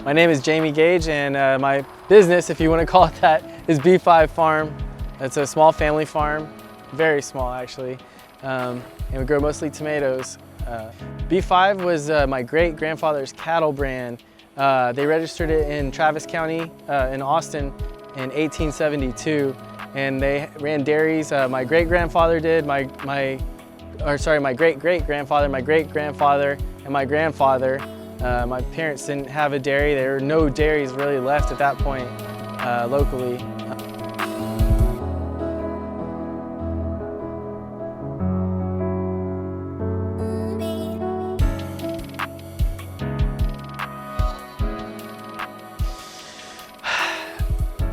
My name is Jamie Gage, and my business, if you want to call it that, is B5 Farm. It's a small family farm, very small actually, and we grow mostly tomatoes. B5 was my great-grandfather's cattle brand. They registered it in Travis County in Austin in 1872, and they ran dairies. My great-grandfather did, my great-great-grandfather, my great-grandfather, and my grandfather. My parents didn't have a dairy. There were no dairies really left at that point locally.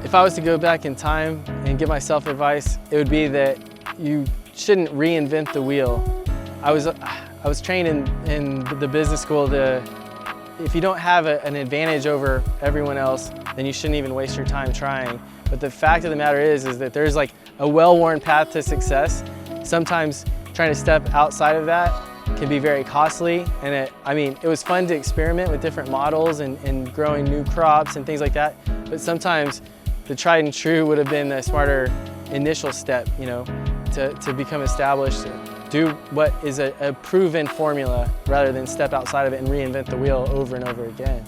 If I was to go back in time and give myself advice, it would be that you shouldn't reinvent the wheel. I was trained in the business school to, if you don't have an advantage over everyone else, then you shouldn't even waste your time trying. But the fact of the matter is that there's like a well-worn path to success. Sometimes trying to step outside of that can be very costly, and it was fun to experiment with different models and growing new crops and things like that. But sometimes the tried and true would have been a smarter initial step, to become established. Do what is a proven formula rather than step outside of it and reinvent the wheel over and over again.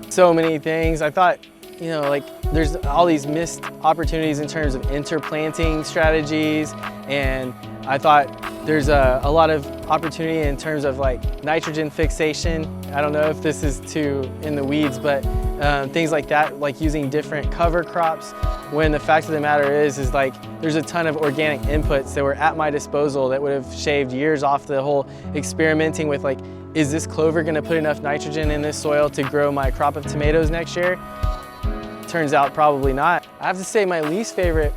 So many things. I thought, there's all these missed opportunities in terms of interplanting strategies, and I thought there's a lot of opportunity in terms of nitrogen fixation. I don't know if this is too in the weeds, but things like that, like using different cover crops, when the fact of the matter is there's a ton of organic inputs that were at my disposal that would have shaved years off the whole experimenting with is this clover gonna put enough nitrogen in this soil to grow my crop of tomatoes next year? Turns out probably not. I have to say my least favorite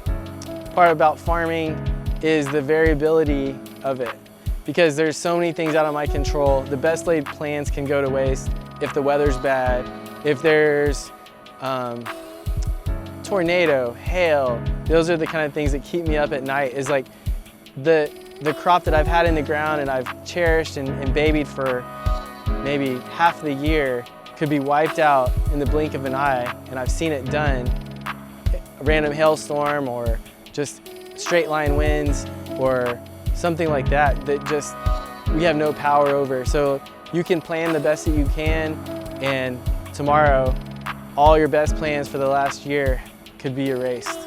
part about farming is the variability of it, because there's so many things out of my control. The best laid plans can go to waste if the weather's bad, if there's tornado, hail. Those are the kind of things that keep me up at night, is the crop that I've had in the ground and I've cherished and babied for maybe half the year could be wiped out in the blink of an eye, and I've seen it done. A random hailstorm or just straight line winds or something like that just we have no power over. So you can plan the best that you can, and tomorrow all your best plans for the last year could be erased.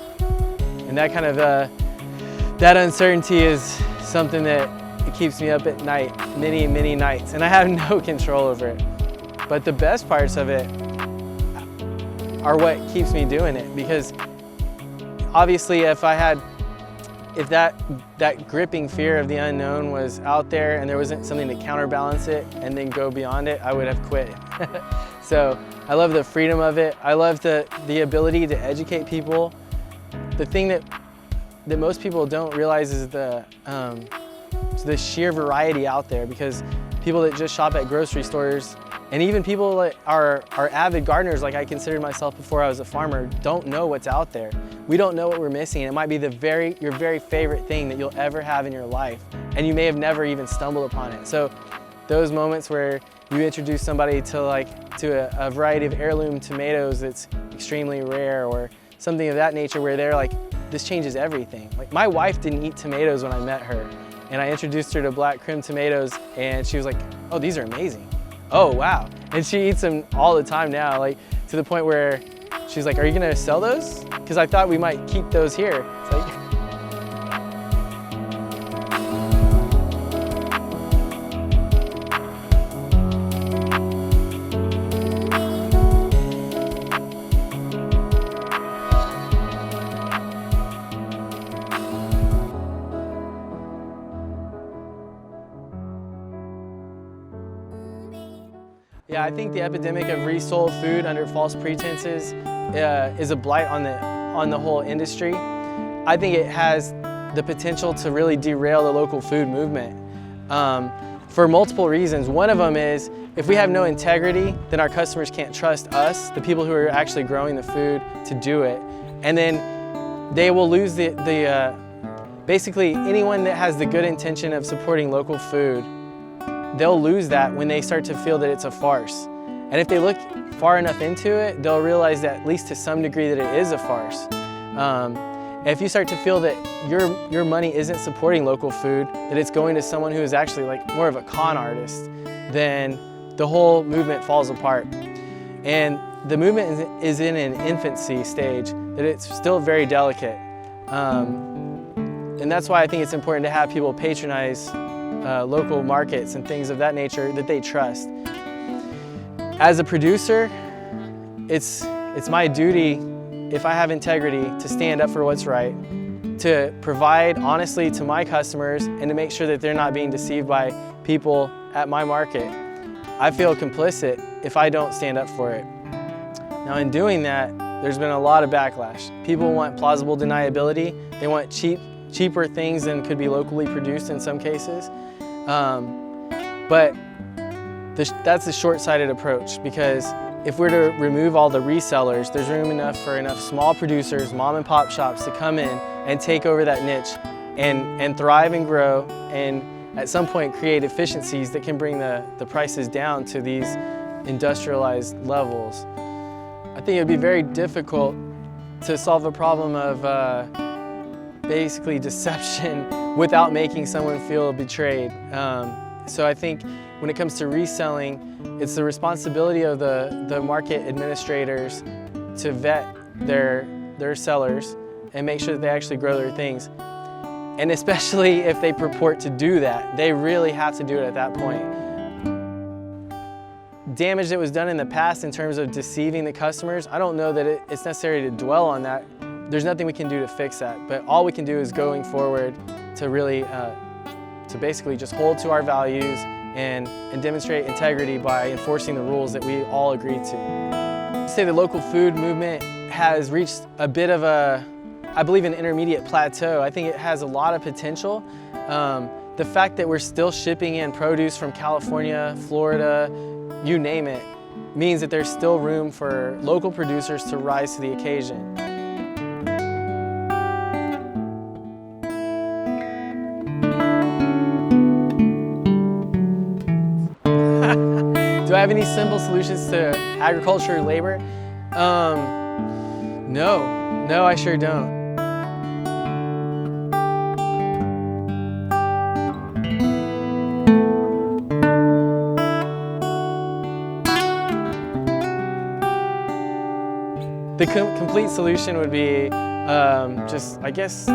And that kind of that uncertainty is something that it keeps me up at night, many, many nights, and I have no control over it. But the best parts of it are what keeps me doing it, because obviously if that gripping fear of the unknown was out there and there wasn't something to counterbalance it and then go beyond it, I would have quit. So I love the freedom of it. I love the ability to educate people. The thing that most people don't realize is the sheer variety out there, because people that just shop at grocery stores, and even people that are avid gardeners, like I considered myself before I was a farmer, don't know what's out there. We don't know what we're missing. It might be your very favorite thing that you'll ever have in your life, and you may have never even stumbled upon it. So those moments where you introduce somebody to a variety of heirloom tomatoes that's extremely rare, or something of that nature, where they're like, this changes everything. Like, my wife didn't eat tomatoes when I met her, and I introduced her to black crim tomatoes, and she was like, oh, these are amazing. Oh, wow. And she eats them all the time now, to the point where she's like, are you gonna sell those? Because I thought we might keep those here. It's like, yeah, I think the epidemic of resold food under false pretenses is a blight on the whole industry. I think it has the potential to really derail the local food movement for multiple reasons. One of them is, if we have no integrity, then our customers can't trust us, the people who are actually growing the food, to do it. And then they will lose basically anyone that has the good intention of supporting local food, they'll lose that when they start to feel that it's a farce. And if they look far enough into it, they'll realize that at least to some degree that it is a farce. If you start to feel that your money isn't supporting local food, that it's going to someone who is actually like more of a con artist, then the whole movement falls apart. And the movement is in an infancy stage, that it's still very delicate. And that's why I think it's important to have people patronize local markets and things of that nature that they trust. As a producer, it's my duty, if I have integrity, to stand up for what's right, to provide honestly to my customers, and to make sure that they're not being deceived by people at my market. I feel complicit if I don't stand up for it. Now in doing that, there's been a lot of backlash. People want plausible deniability. They want cheaper things than could be locally produced in some cases. But that's a short-sighted approach, because if we're to remove all the resellers, there's room enough for enough small producers, mom and pop shops to come in and take over that niche and thrive and grow, and at some point create efficiencies that can bring the prices down to these industrialized levels. I think it would be very difficult to solve a problem of basically deception without making someone feel betrayed. So I think when it comes to reselling, it's the responsibility of the market administrators to vet their sellers and make sure that they actually grow their things. And especially if they purport to do that, they really have to do it at that point. Damage that was done in the past in terms of deceiving the customers, I don't know that it's necessary to dwell on that. There's nothing we can do to fix that, but all we can do is going forward to really, to basically just hold to our values and demonstrate integrity by enforcing the rules that we all agreed to. I'd say the local food movement has reached a bit of I believe an intermediate plateau. I think it has a lot of potential. The fact that we're still shipping in produce from California, Florida, you name it, means that there's still room for local producers to rise to the occasion. Do I have any simple solutions to agriculture labor? No, I sure don't. The complete solution would be just, I guess,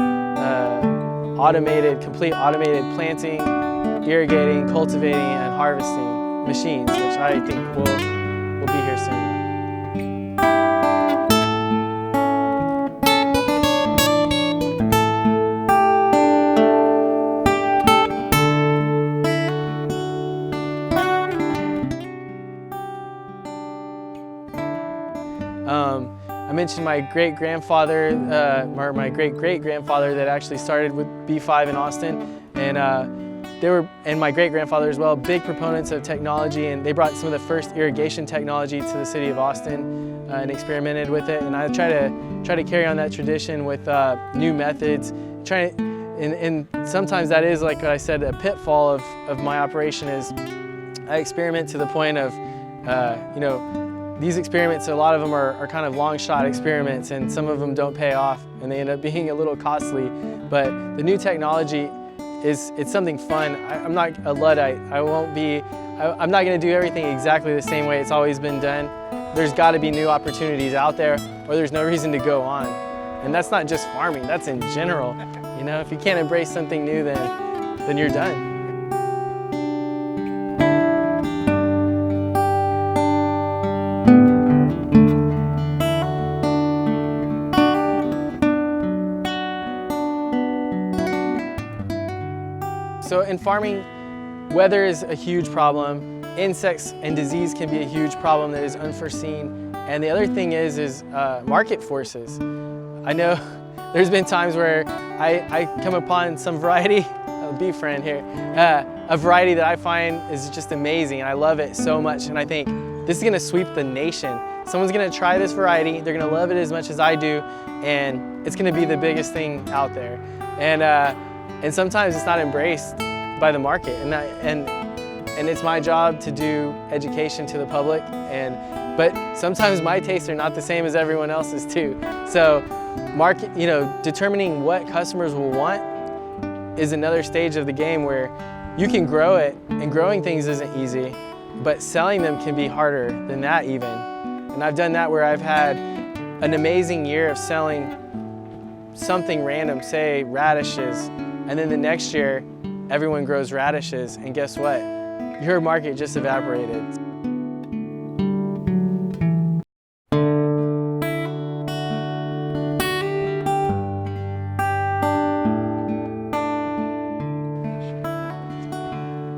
complete automated planting, irrigating, cultivating, and harvesting machines, which I think will be here soon. I mentioned my great-grandfather, or my great-great-grandfather that actually started with B5 in Austin, and and my great-grandfather as well, big proponents of technology, and they brought some of the first irrigation technology to the city of Austin and experimented with it. And I try to carry on that tradition with new methods. And sometimes that is, like I said, a pitfall of my operation is I experiment to the point of, these experiments, a lot of them are kind of long shot experiments, and some of them don't pay off and they end up being a little costly. But the new technology it's something fun. I'm not a Luddite. I'm not gonna do everything exactly the same way it's always been done. There's gotta be new opportunities out there, or there's no reason to go on. And that's not just farming, that's in general. You know, if you can't embrace something new, then you're done. So in farming, weather is a huge problem. Insects and disease can be a huge problem that is unforeseen. And the other thing is market forces. I know there's been times where I come upon some variety, a bee friend here, a variety that I find is just amazing, and I love it so much. And I think this is gonna sweep the nation. Someone's gonna try this variety, they're gonna love it as much as I do, and it's gonna be the biggest thing out there. And sometimes it's not embraced by the market, and and it's my job to do education to the public. But sometimes my tastes are not the same as everyone else's too. So determining what customers will want is another stage of the game where you can grow it, and growing things isn't easy, but selling them can be harder than that even. And I've done that where I've had an amazing year of selling something random, say radishes, and then the next year everyone grows radishes, and guess what? Your market just evaporated.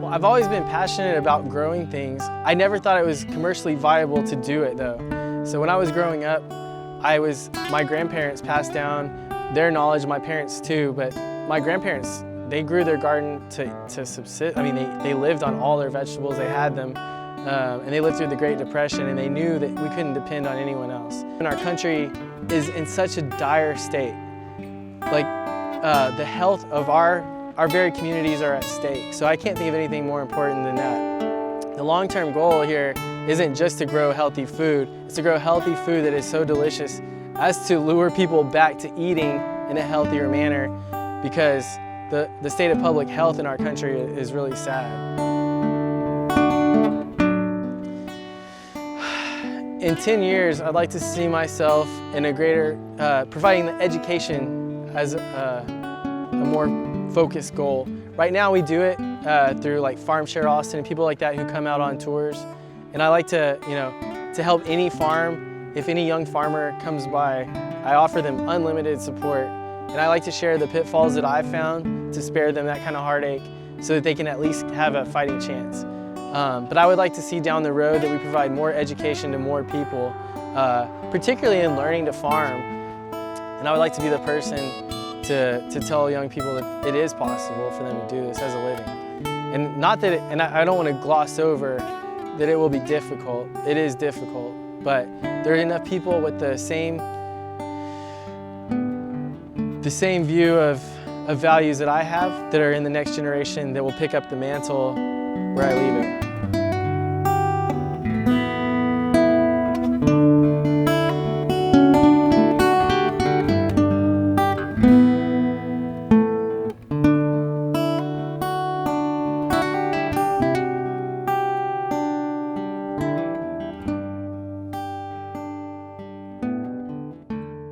Well, I've always been passionate about growing things. I never thought it was commercially viable to do it though. So when I was growing up, my grandparents passed down their knowledge, my parents too, but my grandparents, they grew their garden to subsist. I mean, they lived on all their vegetables, they had them, and they lived through the Great Depression, and they knew that we couldn't depend on anyone else. And our country is in such a dire state. Like, the health of our very communities are at stake, so I can't think of anything more important than that. The long-term goal here isn't just to grow healthy food, it's to grow healthy food that is so delicious as to lure people back to eating in a healthier manner, because the state of public health in our country is really sad. In 10 years, I'd like to see myself in a greater, providing the education as a more focused goal. Right now we do it through like Farm Share Austin and people like that who come out on tours. And I like to, to help any farm. If any young farmer comes by, I offer them unlimited support. And I like to share the pitfalls that I've found to spare them that kind of heartache so that they can at least have a fighting chance. But I would like to see down the road that we provide more education to more people, particularly in learning to farm. And I would like to be the person to tell young people that it is possible for them to do this as a living. And not that, and I don't want to gloss over that it will be difficult. It is difficult, but there are enough people with the same view of values that I have that are in the next generation that will pick up the mantle where I leave it.